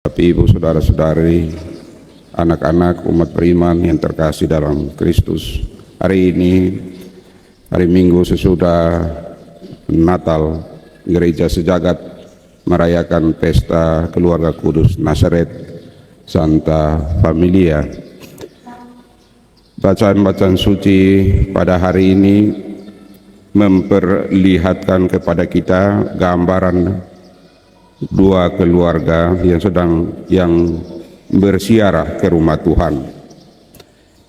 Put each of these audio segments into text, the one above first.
Tapi ibu, saudara-saudari, anak-anak umat beriman yang terkasih dalam Kristus, hari ini, hari Minggu sesudah Natal, Gereja Sejagat merayakan pesta keluarga kudus Nazaret Santa Familia. Bacaan-bacaan suci pada hari ini memperlihatkan kepada kita gambaran dua keluarga yang bersiarah ke rumah Tuhan.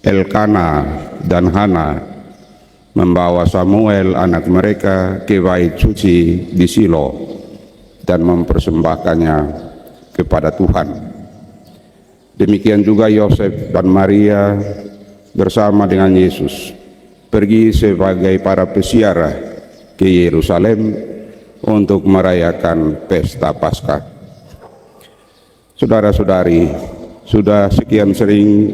Elkana dan Hana membawa Samuel anak mereka ke bait suci di Silo dan mempersembahkannya kepada Tuhan. Demikian juga Yosef dan Maria bersama dengan Yesus pergi sebagai para peziarah ke Yerusalem untuk merayakan pesta Paskah. Saudara-saudari, sudah sekian sering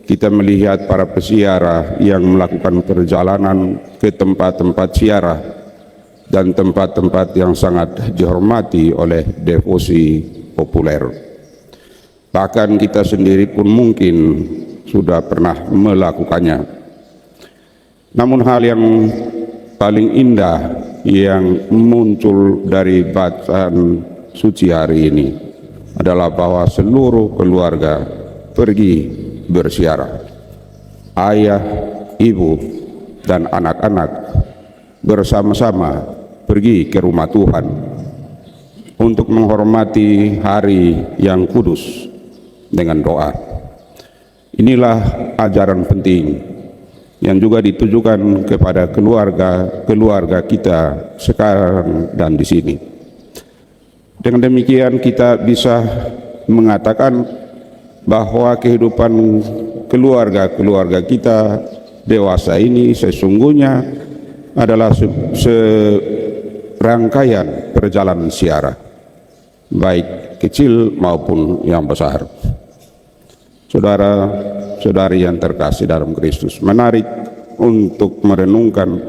kita melihat para peziarah yang melakukan perjalanan ke tempat-tempat ziarah dan tempat-tempat yang sangat dihormati oleh devosi populer. Bahkan kita sendiri pun mungkin sudah pernah melakukannya. Namun hal yang paling indah yang muncul dari bacaan suci hari ini adalah bahwa seluruh keluarga pergi berziarah. Ayah, ibu, dan anak-anak bersama-sama pergi ke rumah Tuhan untuk menghormati hari yang kudus dengan doa. Inilah ajaran penting yang juga ditujukan kepada keluarga kita sekarang dan di sini. Dengan demikian kita bisa mengatakan bahwa kehidupan keluarga kita dewasa ini sesungguhnya adalah serangkaian perjalanan ziarah, baik kecil maupun yang besar. Saudara-saudari yang terkasih dalam Kristus, menarik untuk merenungkan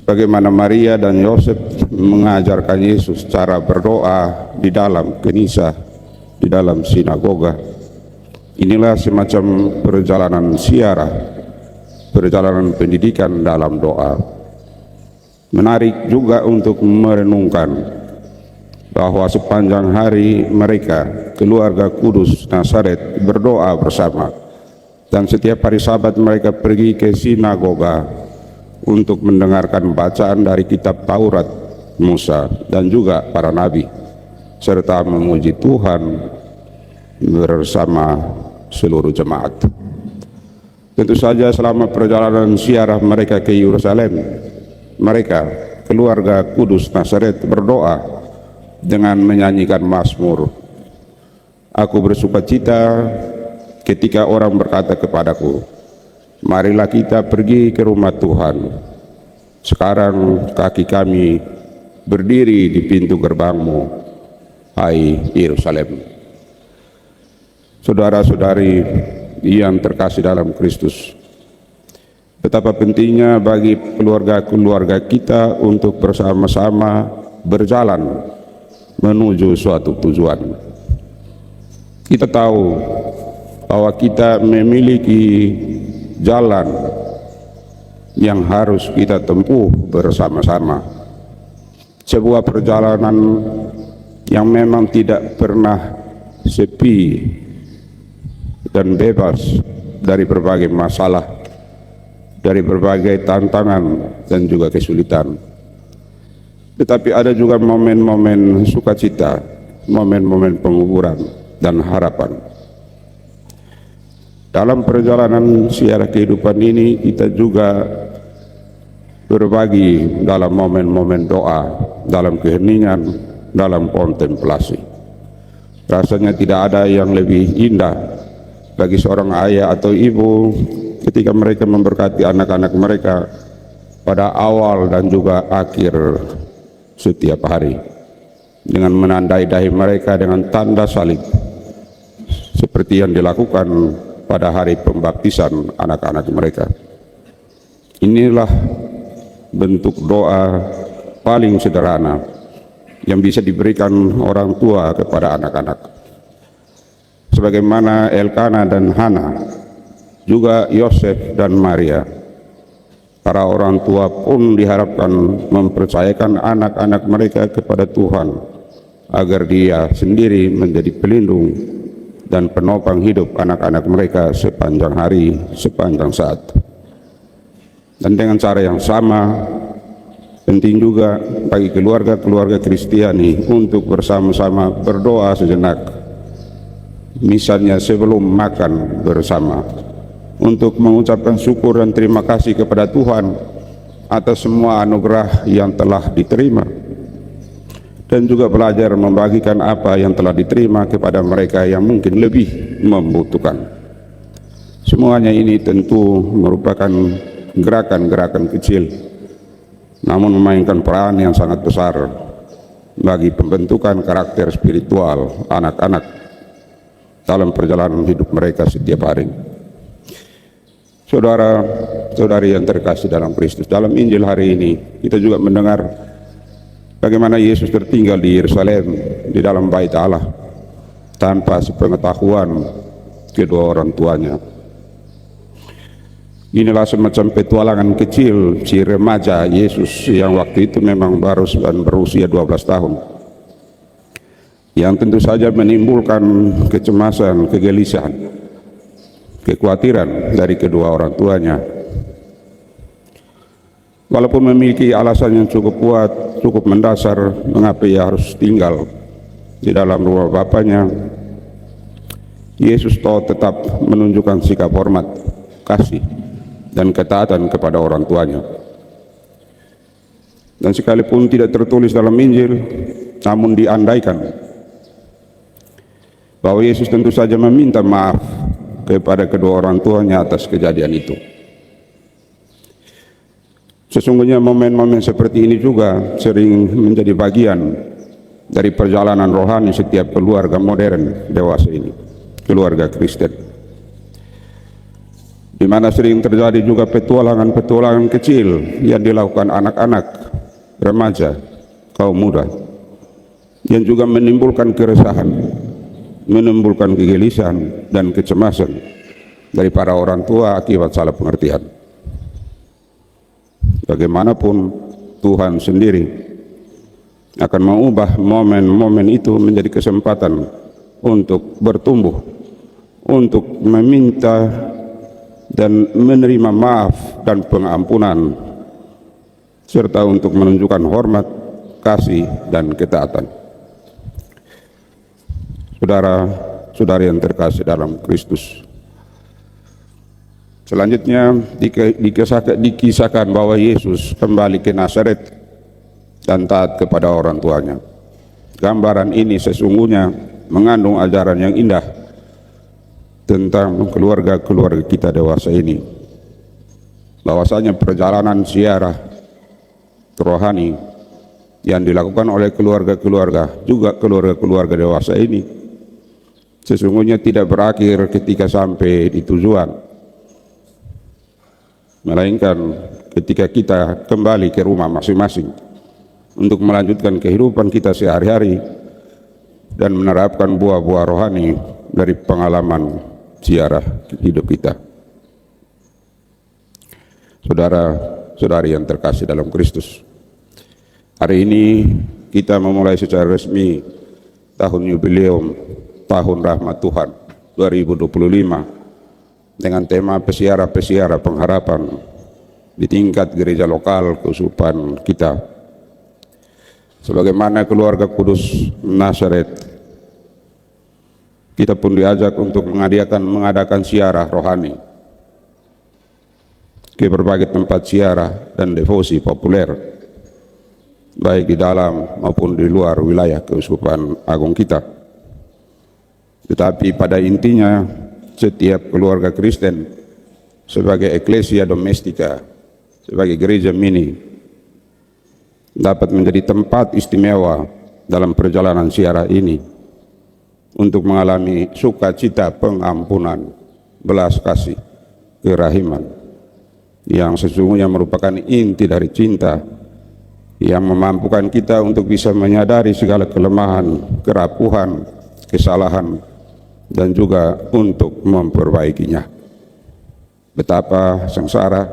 bagaimana Maria dan Yosef mengajarkan Yesus cara berdoa di dalam gereja, di dalam sinagoga. Inilah semacam perjalanan ziarah, perjalanan pendidikan dalam doa. Menarik juga untuk merenungkan bahwa sepanjang hari mereka, keluarga kudus Nazaret, berdoa bersama, dan setiap hari Sabat mereka pergi ke sinagoga untuk mendengarkan bacaan dari kitab Taurat Musa dan juga para nabi, serta memuji Tuhan bersama seluruh jemaat. Tentu saja selama perjalanan ziarah mereka ke Yerusalem, mereka, keluarga kudus Nazaret, berdoa dengan menyanyikan mazmur. Aku bersukacita ketika orang berkata kepadaku, marilah kita pergi ke rumah Tuhan. Sekarang kaki kami berdiri di pintu gerbangmu, hai Yerusalem. Saudara-saudari yang terkasih dalam Kristus, betapa pentingnya bagi keluarga-keluarga kita untuk bersama-sama berjalan menuju suatu tujuan. Kita tahu bahwa kita memiliki jalan yang harus kita tempuh bersama-sama. Sebuah perjalanan yang memang tidak pernah sepi dan bebas dari berbagai masalah, dari berbagai tantangan dan juga kesulitan. Tetapi ada juga momen-momen sukacita, momen-momen penghiburan dan harapan. Dalam perjalanan ziarah kehidupan ini kita juga berbagi dalam momen-momen doa, dalam keheningan, dalam kontemplasi. Rasanya tidak ada yang lebih indah bagi seorang ayah atau ibu ketika mereka memberkati anak-anak mereka pada awal dan juga akhir setiap hari, dengan menandai dahi mereka dengan tanda salib, seperti yang dilakukan pada hari pembaptisan anak-anak mereka. Inilah bentuk doa paling sederhana yang bisa diberikan orang tua kepada anak-anak. sebagaimana Elkana dan Hana, juga Yosef dan Maria. Para orang tua pun diharapkan mempercayakan anak-anak mereka kepada Tuhan, agar Dia sendiri menjadi pelindung dan penopang hidup anak-anak mereka sepanjang hari, sepanjang saat. Dan dengan cara yang sama, penting juga bagi keluarga-keluarga Kristiani untuk bersama-sama berdoa sejenak, misalnya sebelum makan bersama, untuk mengucapkan syukur dan terima kasih kepada Tuhan atas semua anugerah yang telah diterima, dan juga belajar membagikan apa yang telah diterima kepada mereka yang mungkin lebih membutuhkan. Semuanya ini tentu merupakan gerakan-gerakan kecil, namun memainkan peran yang sangat besar bagi pembentukan karakter spiritual anak-anak dalam perjalanan hidup mereka setiap hari. Saudara-saudari yang terkasih dalam Kristus, dalam Injil hari ini kita juga mendengar bagaimana Yesus tertinggal di Yerusalem, di dalam bait Allah, tanpa sepengetahuan kedua orang tuanya. Inilah semacam petualangan kecil si remaja Yesus yang waktu itu memang baru berusia 12 tahun, yang tentu saja menimbulkan kecemasan, kegelisahan, kekhawatiran dari kedua orang tuanya. Walaupun memiliki alasan yang cukup kuat, cukup mendasar mengapa ia harus tinggal di dalam rumah bapaknya, Yesus tetap menunjukkan sikap hormat, kasih, dan ketaatan kepada orang tuanya. Dan sekalipun tidak tertulis dalam Injil, namun diandaikan bahwa Yesus tentu saja meminta maaf kepada kedua orang tuanya atas kejadian itu. Sesungguhnya momen-momen seperti ini juga sering menjadi bagian dari perjalanan rohani setiap keluarga modern dewasa ini, keluarga Kristen, di mana sering terjadi juga petualangan-petualangan kecil yang dilakukan anak-anak, remaja, kaum muda, yang juga menimbulkan keresahan, menimbulkan kegelisahan dan kecemasan dari para orang tua akibat salah pengertian. Bagaimanapun Tuhan sendiri akan mengubah momen-momen itu menjadi kesempatan untuk bertumbuh, untuk meminta dan menerima maaf dan pengampunan, serta untuk menunjukkan hormat, kasih, dan ketaatan. Saudara-saudari yang terkasih dalam Kristus, selanjutnya dikisahkan bahwa Yesus kembali ke Nazaret dan taat kepada orang tuanya. Gambaran ini sesungguhnya mengandung ajaran yang indah tentang keluarga-keluarga kita dewasa ini, bahwasanya perjalanan ziarah rohani yang dilakukan oleh keluarga-keluarga, juga keluarga-keluarga dewasa ini, sesungguhnya tidak berakhir ketika sampai di tujuan, melainkan ketika kita kembali ke rumah masing-masing untuk melanjutkan kehidupan kita sehari-hari dan menerapkan buah-buah rohani dari pengalaman ziarah hidup kita. Saudara-saudari yang terkasih dalam Kristus, hari ini kita memulai secara resmi tahun jubileum, tahun rahmat Tuhan 2025, dengan tema pesiara-pesiara pengharapan di tingkat gereja lokal keuskupan kita. Sebagaimana keluarga kudus Nazaret, kita pun diajak untuk mengadakan ziarah rohani ke berbagai tempat ziarah dan devosi populer, baik di dalam maupun di luar wilayah keuskupan agung kita. Tetapi pada intinya, setiap keluarga Kristen sebagai eklesia domestika, sebagai gereja mini, dapat menjadi tempat istimewa dalam perjalanan ziarah ini untuk mengalami sukacita pengampunan, belas kasih, kerahiman, yang sesungguhnya merupakan inti dari cinta yang memampukan kita untuk bisa menyadari segala kelemahan, kerapuhan, kesalahan, dan juga untuk memperbaikinya. Betapa sengsara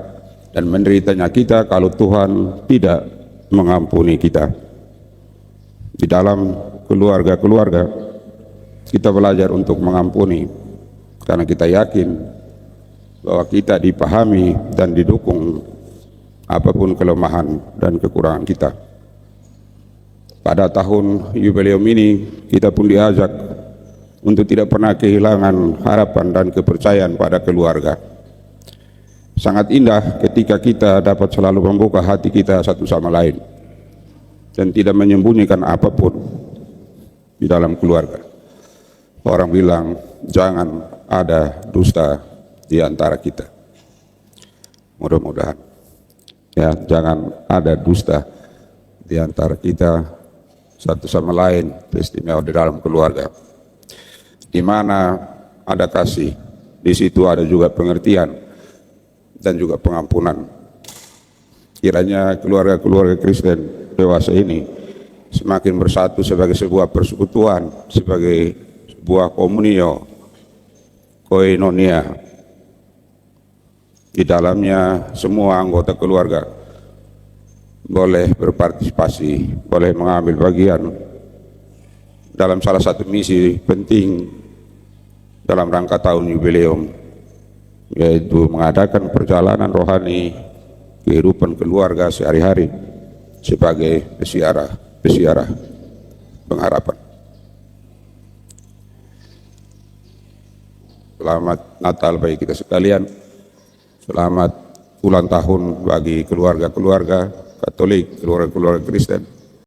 dan menderitanya kita kalau Tuhan tidak mengampuni kita. Di dalam keluarga-keluarga kita belajar untuk mengampuni, karena kita yakin bahwa kita dipahami dan didukung apapun kelemahan dan kekurangan kita. Pada tahun jubileum ini kita pun diajak untuk tidak pernah kehilangan harapan dan kepercayaan pada keluarga. Sangat indah ketika kita dapat selalu membuka hati kita satu sama lain dan tidak menyembunyikan apapun di dalam keluarga. Orang bilang jangan ada dusta di antara kita. Mudah-mudahan ya, jangan ada dusta di antara kita satu sama lain, istimewa di dalam keluarga. Di mana ada kasih, di situ ada juga pengertian dan juga pengampunan. Kiranya keluarga-keluarga Kristen dewasa ini semakin bersatu sebagai sebuah persekutuan, sebagai sebuah komunio, koinonia. Di dalamnya semua anggota keluarga boleh berpartisipasi, boleh mengambil bagian dalam salah satu misi penting dalam rangka tahun jubileum, yaitu mengadakan perjalanan rohani kehidupan keluarga sehari-hari sebagai pesiarah pengharapan. Selamat Natal bagi kita sekalian, selamat ulang tahun bagi keluarga-keluarga Katolik, keluarga-keluarga Kristen.